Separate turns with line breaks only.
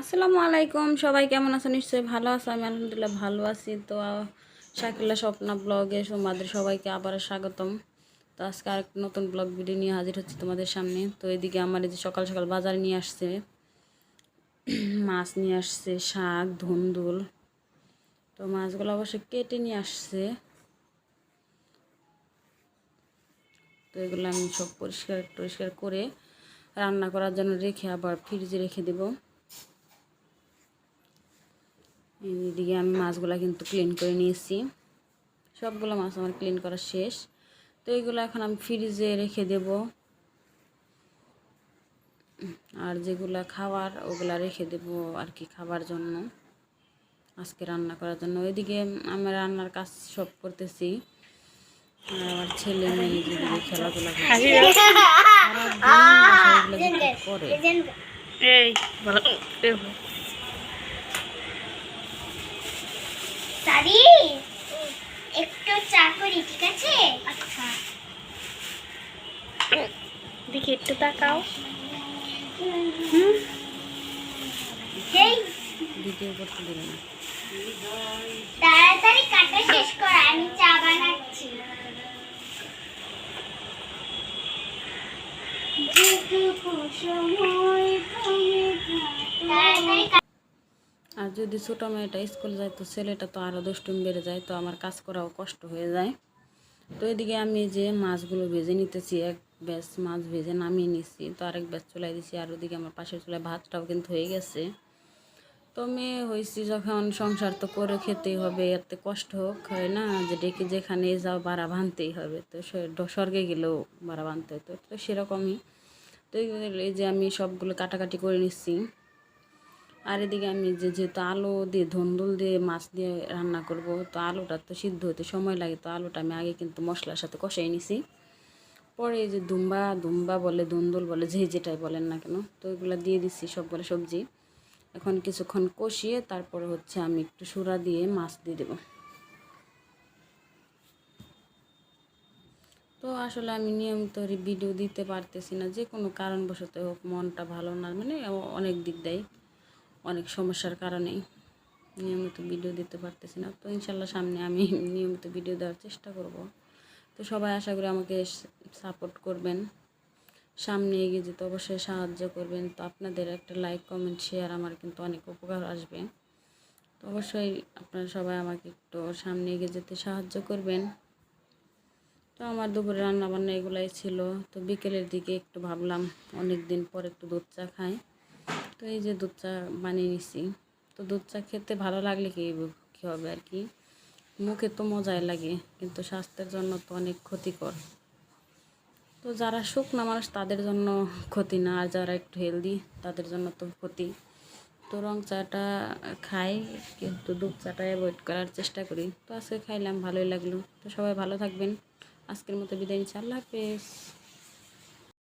আসসালামু আলাইকুম, সবাই কেমন আছেন? নিশ্চয়ই ভালো আছে। আমি আলহামদুলিল্লাহ ভালো আছি। তো শাকিলা স্বপ্না ব্লগে তোমাদের সবাইকে আবার স্বাগতম। তো আজকে আরেকটা নতুন ব্লগ ভিডিও নিয়ে হাজির হচ্ছে তোমাদের সামনে। তো এদিকে আমার এই যে সকাল সকাল বাজারে নিয়ে আসছে, মাছ নিয়ে আসছে, শাক, ধুন্দুল। তো মাছগুলো অবশ্যই কেটে নিয়ে আসছে। তো এগুলো আমি সব পরিষ্কার করে রান্না করার জন্য রেখে আবার ফ্রিজে রেখে দেবো। এদিকে আমি মাছগুলো কিন্তু ক্লিন করে নিয়েছি, সবগুলো মাছ আমার ক্লিন করা শেষ। তো এইগুলো এখন আমি ফ্রিজে রেখে দেব, আর যেগুলো খাবার ওগুলা রেখে দেব আর কি, খাবার জন্য, আজকে রান্না করার জন্য। ওইদিকে আমি রান্নার কাজ সব করতেছি, আর আমার ছেলে মেয়ে যেদিকে খেলাধুলা করে।
একটু চা করি, ঠিক আছে? আচ্ছা, দেখি একটু তাকাও।
ভিডিও করতে দিল না।
তাড়াতাড়ি কাটা শেষ কর, আমি চা বানাচ্ছি।
আর যদি ছোটো মেয়েটা স্কুল যায় তো ছেলেটা তো আরও দুষ্টুমি বেড়ে যায়, তো আমার কাজ করাও কষ্ট হয়ে যায়। তো এদিকে আমি যে মাছগুলো ভেজে নিতেছি, এক ব্যাচ মাছ ভেজে নামিয়ে নিছি, তো আরেক ব্যাচ চুলাই দিছি। আর ওদিকে আমার পাশের চুলায় ভাতটাও কিন্তু হয়ে গেছে। তো মেয়ে হয়েছি যখন, সংসার তো করে খেতেই হবে, এতে কষ্ট হোক হয় না, যে ডেকে যেখানে যাও বাড়া বাঁধতেই হবে। তো স্বর্গে গেলেও বাড়া বাঁধতে হতো, তো সেরকমই। তো এই যে আমি সবগুলো কাটাকাটি করে নিচ্ছি। আর এদিকে আমি যেহেতু আলু দিয়ে ধুন্দুল দিয়ে মাছ দিয়ে রান্না করব, তো আলুটা তো সিদ্ধ হতে সময় লাগে, তো আলুটা আমি আগে কিন্তু মশলার সাথে কষাই নিছি। পরে এই যে দুম্বা বলে, ধুন্দুল বলে, যেটাই বলেন না কেন, তো এগুলো দিয়ে দিচ্ছি সবগুলো সবজি। এখন কিছুক্ষণ কষিয়ে তারপরে হচ্ছে আমি একটু সুরা দিয়ে মাছ দিয়ে দেব। তো আসলে আমি নিয়মিত ভিডিও দিতে পারতেছি না, যে কোনো কারণবশত হোক, মনটা ভালো না, মানে অনেক দিক দেয়, অনেক সমস্যার কারণেই নিয়মিত ভিডিও দিতে পারতেছি না। তো ইনশাল্লাহ সামনে আমি নিয়মিত ভিডিও দেওয়ার চেষ্টা করব। তো সবাই আশা করি আমাকে সাপোর্ট করবেন, সামনে এগিয়ে যেতে অবশ্যই সাহায্য করবেন। তো আপনাদের একটা লাইক, কমেন্ট, শেয়ার আমার কিন্তু অনেক উপকার আসবে। তো অবশ্যই আপনারা সবাই আমাকে একটু সামনে এগিয়ে যেতে সাহায্য করবেন। তো আমার দুপুরে রান্নাবান্না এগুলাই ছিল। তো বিকেলের দিকে একটু ভাবলাম অনেক দিন পর একটু দুধ চা খাই, তো এই যে দুধ চা বানিয়ে নিছি। তো দুধ চা খেতে ভালো লাগলে কী হবে আর কি, মুখে তো মজাই লাগে, কিন্তু স্বাস্থ্যের জন্য তো অনেক ক্ষতিকর। তো যারা শুকনা মানুষ তাদের জন্য ক্ষতি না, আর যারা একটু হেলদি তাদের জন্য তো ক্ষতি। তো রং চাটা খাই, কিন্তু দুধ চাটা অ্যাভয়েড করার চেষ্টা করি। তো আজকে খাইলাম, ভালোই লাগলো। তো সবাই ভালো থাকবেন, আজকের মতো বিদায় নিচ্ছি, আল্লাহ হাফেজ।